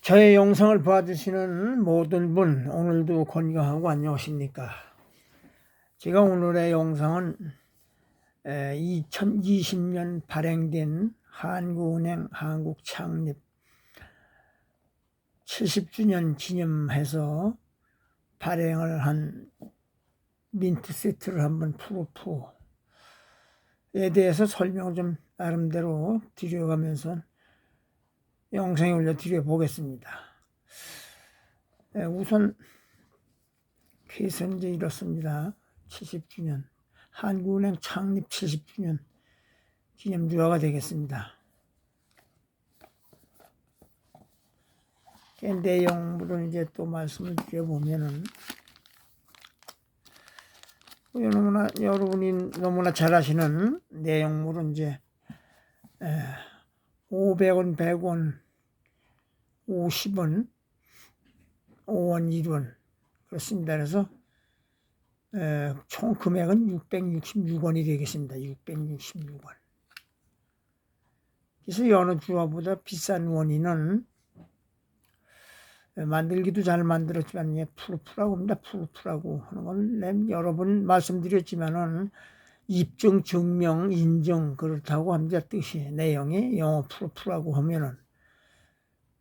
저의 영상을 봐주시는 모든 분, 오늘도 건강하고 안녕하십니까? 제가 오늘의 영상은 2020년 발행된 한국은행 한국 창립 70주년 기념해서 발행을 한 민트 세트를 한번 푸르푸에 대해서 설명을 좀 나름대로 드려가면서 영상에 올려드려 보겠습니다. 우선 계선제 이렇습니다. 70주년 한국은행 창립 70주년 기념주화가 되겠습니다. 내용물을 이제 또 말씀을 드려보면은 여러분이 너무나 잘 아시는 내용물은 이제 500원, 100원, 50원, 5원, 1원 그렇습니다. 그래서 총 금액은 666원이 되겠습니다. 666원. 그래서 여느 주화보다 비싼 원인은 만들기도 잘 만들었지만 푸르푸라고 합니다. 푸르푸라고 하는 건 여러 번 말씀드렸지만은 입증, 증명, 인정 그렇다고 합니다. 뜻이 내용이 영어 푸르푸라고 하면은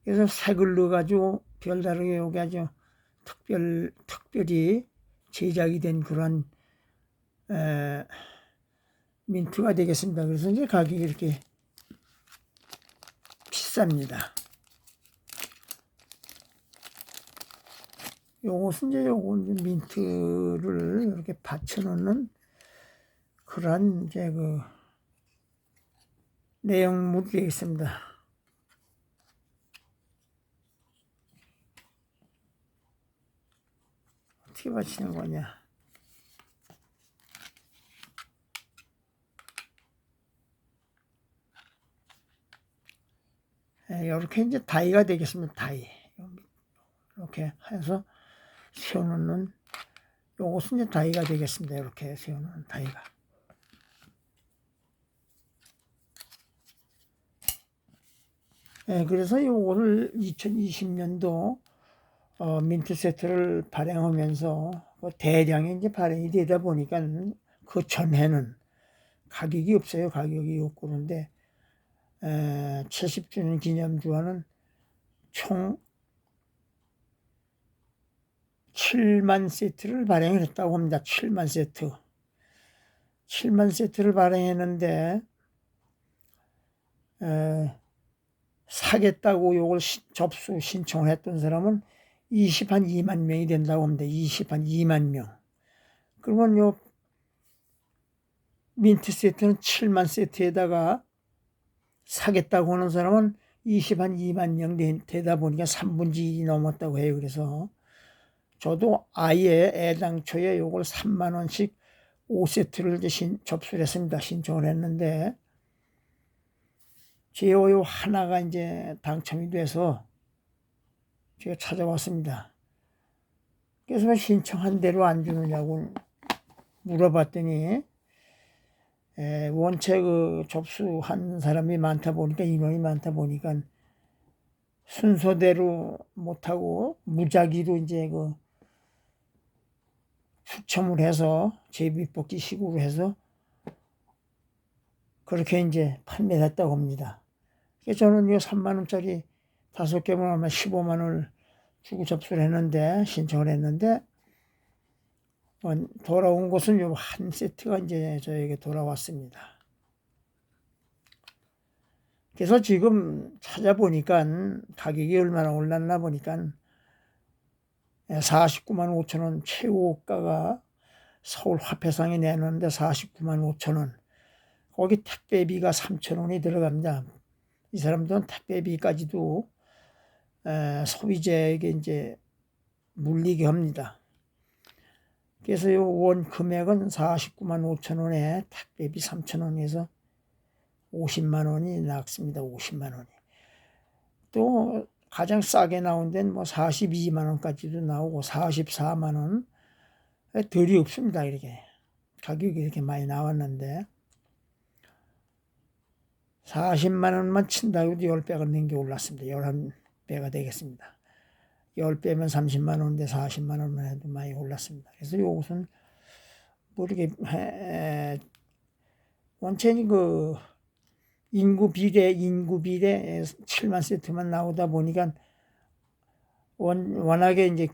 그래서 색을 넣어가지고 별다르게 여기 아주 특별히 제작이 된 그런 민트가 되겠습니다. 그래서 이제 가격이 이렇게 비쌉니다. 요것은 이제 민트를 이렇게 받쳐놓는 그런 이제 그 내용물이 되겠습니다. 어떻게 받치는 거냐? 이렇게 이제 다이가 되겠습니다. 다이. 이렇게 해서 세워놓는 요것은 이제 다이가 되겠습니다. 이렇게 세워놓는 다이가. 그래서 요거를 2020년도 민트 세트를 발행하면서 대량의 이제 발행이 되다 보니까 그 전에는 가격이 없어요. 가격이 없고 그런데 70주년 기념주화는 총 7만 세트를 발행을 했다고 합니다. 7만 세트. 7만 세트를 발행했는데 사겠다고 요걸 접수 신청을 했던 사람은 2만 명이 된다고 합니다. 2만 명. 그러면 요 민트 세트는 7만 세트에다가 사겠다고 하는 사람은 2만 명 되다 보니까 3분의 1이 넘었다고 해요. 그래서 저도 아예 애당초에 요걸 3만 원씩 5세트를 이제 접수를 했습니다. 신청을 했는데 제요 하나가 이제 당첨이 돼서 제가 찾아왔습니다. 그래서 왜 신청한 대로 안 주느냐고 물어봤더니 원체 그 접수한 사람이 많다 보니까 인원이 많다 보니까 순서대로 못하고 무작위로 이제 그 추첨을 해서 제비뽑기식으로 해서 그렇게 이제 판매했다고 합니다. 그래서 저는 이 3만 원짜리 5개면 아마 15만 원을 주고 접수를 했는데 신청을 했는데 돌아온 것은 요 한 세트가 이제 저에게 돌아왔습니다. 그래서 지금 찾아보니까 가격이 얼마나 올랐나 보니까 49만 5천 원 최고가가 서울 화폐상에 내놓는데 49만 5천 원. 거기 택배비가 3천 원이 들어갑니다. 이 사람들은 택배비까지도 소비자에게 이제 물리게 합니다. 그래서 요 원 금액은 49만 5천 원에 택배비 3천 원에서 50만 원이 나왔습니다. 50만 원이. 또 가장 싸게 나온 데는 뭐 42만 원까지도 나오고 44만 원. 덜이 없습니다. 이렇게. 가격이 이렇게 많이 나왔는데 40만 원만 친다고 10배가 넘게 올랐습니다. 10배가 되겠습니다. 10배면 30만 원인데 40만 원만 해도 많이 올랐습니다. 그래서 이것은 뭐 이렇게 원천이 그 인구 비례 7만 세트만 나오다 보니까 워낙에 이제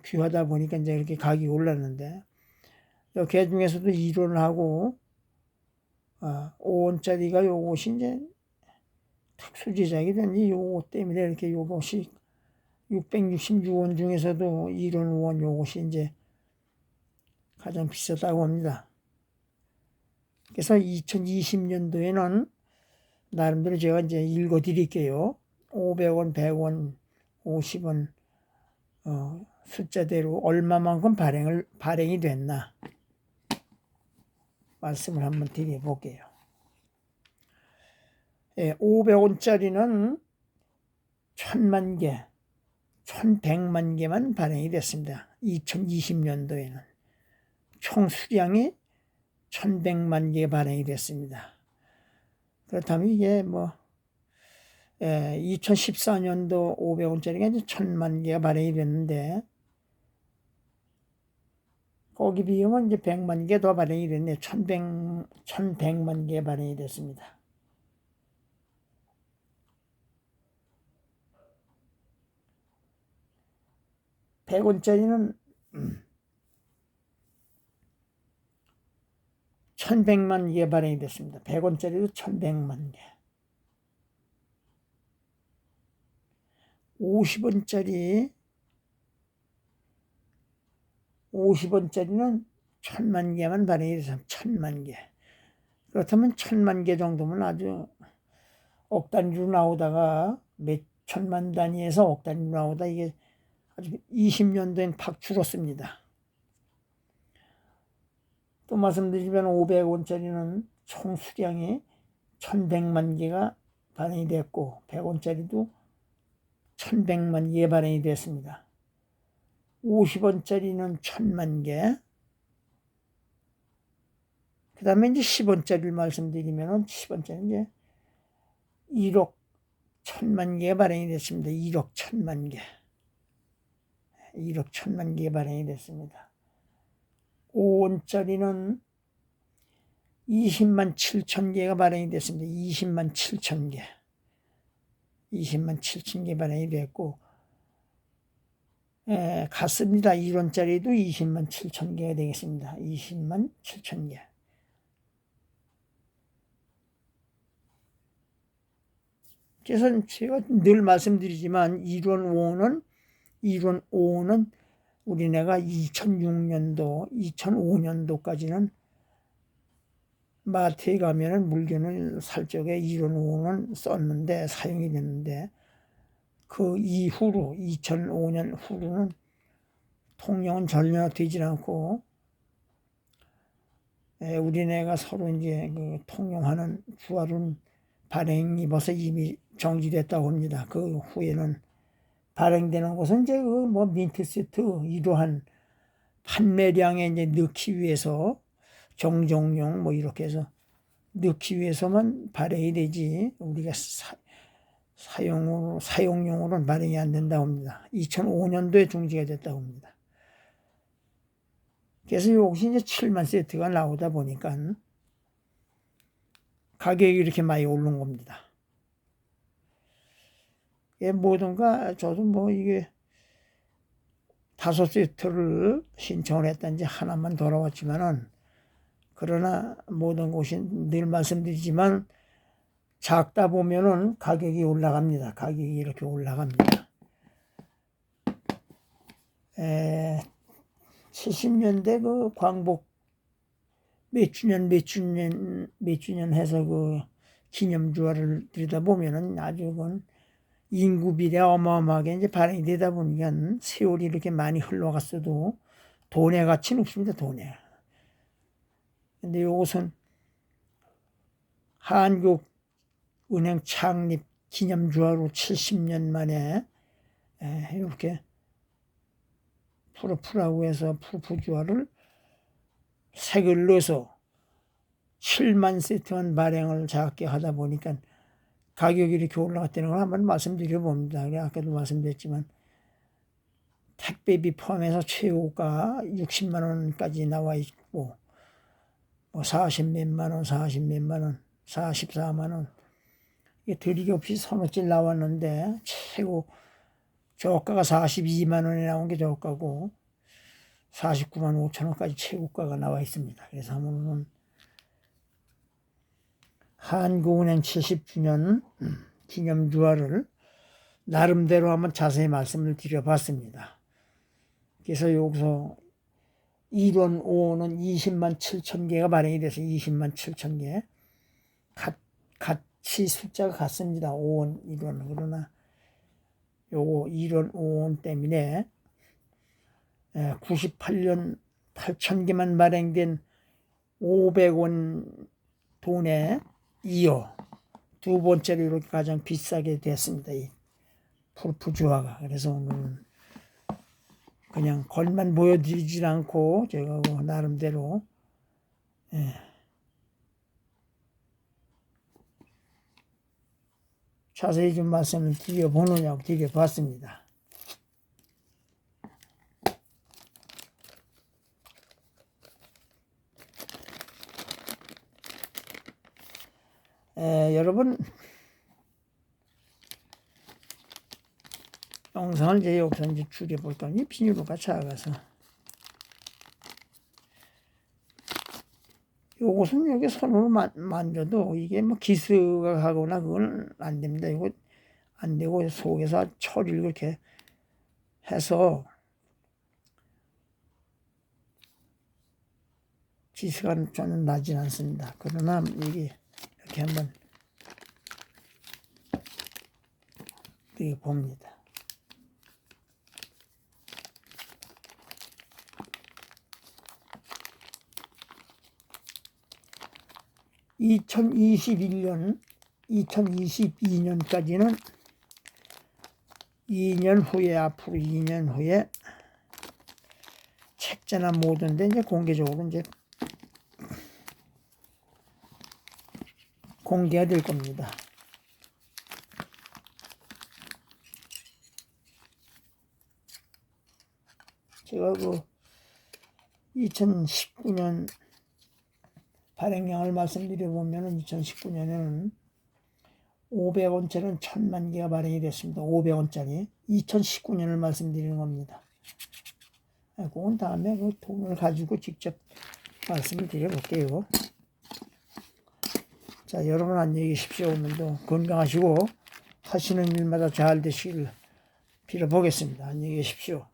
귀하다 보니까 이제 이렇게 가격이 올랐는데, 그 중에서도 1원하고 5원짜리가 요것이 이제 특수 제작이 된지 요것 때문에 이렇게 요것이 666원 중에서도 1원, 5원 요것이 이제 가장 비싸다고 합니다. 그래서 2020년도에는 나름대로 제가 이제 읽어 드릴게요. 500원, 100원, 50원 숫자대로 얼마만큼 발행이 됐나 말씀을 한번 드려볼게요. 500원짜리는 1000만 개, 1100만 개만 발행이 됐습니다. 2020년도에는 총 수량이 1100만 개 발행이 됐습니다. 그렇다면 이게 뭐 2014년도 500원짜리가 이제 1000만 개가 발행이 됐는데, 거기 비하면 이제 100만 개 더 발행이 됐네. 1100만 개 발행이 됐습니다. (100원짜리는) 1100만 개 발행이 됐습니다. 100원짜리도 1100만 개. 50원짜리는 1000만 개만 발행이 돼서 1000만 개. 그렇다면 1000만 개 정도면 아주 억 단위로 나오다가 몇 천만 단위에서 억 단위로 나오다 이게 아주 20년도엔 팍 줄었습니다. 또 말씀드리면 500원짜리는 총 수량이 1100만 개가 발행이 됐고, 100원짜리도 1100만 개 발행이 됐습니다. 50원짜리는 1000만 개. 그 다음에 이제 10원짜리를 말씀드리면 10원짜리 이제 1억 1000만 개 발행이 됐습니다. 1억 1000만 개. 1억 1000만 개 발행이 됐습니다. 5원짜리는 20만 7천 개가 발행이 됐습니다. 20만 7천 개. 20만 7천 개 발행이 됐고, 같습니다. 1원짜리도 20만 7천 개가 되겠습니다. 20만 7천 개. 그래서 제가 늘 말씀드리지만 1원, 5원은 우리나라가 2006년도, 2005년도까지는 마트에 가면은 물건을 살 적에 1원, 5원은 썼는데, 사용이 됐는데, 그 이후로 2005년 후로는 통용은 전혀 되질 않고, 우리나라가 서로 이제 그 통용하는 주화론 발행이 벌써 이미 정지됐다고 합니다. 그 후에는 발행되는 것은 이제 그 뭐 민트 세트 이러한 판매량에 이제 넣기 위해서 정정용 뭐 이렇게 해서 넣기 위해서만 발행이 되지, 우리가 사용용으로는 발행이 안 된다고 합니다. 2005년도에 중지가 됐다고 합니다. 그래서 이것이 이제 7만 세트가 나오다 보니까 가격이 이렇게 많이 오른 겁니다. 뭐든가 저도 뭐 이게 5세트를 신청을 했던지 하나만 돌아왔지만은, 그러나 모든 곳이 늘 말씀드리지만 작다 보면은 가격이 올라갑니다. 가격이 이렇게 올라갑니다. 70년대 그 광복 몇 주년 해서 그 기념주화를 들여다보면은 아주 그건 인구 비례 어마어마하게 이제 발행이 되다 보니까 세월이 이렇게 많이 흘러갔어도 돈의 가치는 없습니다. 돈에. 근데 이것은 한국은행 창립 기념주화로 70년 만에 이렇게 푸르푸라고 해서 푸르푸주화를 색을 넣어서 7만 세트만 발행을 작게 하다 보니까 가격이 이렇게 올라갔다는 걸 한번 말씀드려 봅니다. 아까도 말씀드렸지만 택배비 포함해서 최고가 60만 원까지 나와 있고 뭐 40 몇만 원, 40 몇만 원, 44만 원 이게 들이기 없이 서너질 나왔는데 최고 저가가 42만 원에 나온 게 저가고 49만 5천 원까지 최고가가 나와 있습니다. 그래서 한번 한국은행 70주년 기념 주화를 나름대로 한번 자세히 말씀을 드려봤습니다. 그래서 여기서 1원, 5원은 20만 7천 개가 발행이 돼서 20만 7천 개. 같이 숫자가 같습니다. 5원, 1원. 그러나 요거 1원, 5원 때문에 98년 8천 개만 발행된 500원 돈에 이어 두 번째로 이렇게 가장 비싸게 됐습니다. 이 푸르프 주화가. 그래서 오늘 그냥 걸만 보여드리질 않고 제가 나름대로 자세히 좀 말씀을 드려보느냐고 드려봤습니다. 여러분 영상을 이제 여기서 이제 줄여볼 거니 비닐로가 작아서 요것은 여기 손으로 만져도 이게 뭐 기스가 가거나 그건 안 됩니다. 이거 안 되고 속에서 처리를 그렇게 해서 기스가 저는 나진 않습니다. 그러나 이게 이렇게 한번 이렇게 봅니다. (2021년) 2022년까지는 2년 후에 앞으로 2년 후에 책자나 모든데 이제 공개적으로 이제 공개가 될 겁니다. 제가 그 2019년 발행량을 말씀드려보면 2019년에는 500원짜리는 1000만 개가 발행이 됐습니다. 500원짜리 2019년을 말씀드리는 겁니다. 그건 다음에 그 돈을 가지고 직접 말씀을 드려볼게요. 자, 여러분 안녕히 계십시오. 오늘도 건강하시고 하시는 일마다 잘 되시길 빌어보겠습니다. 안녕히 계십시오.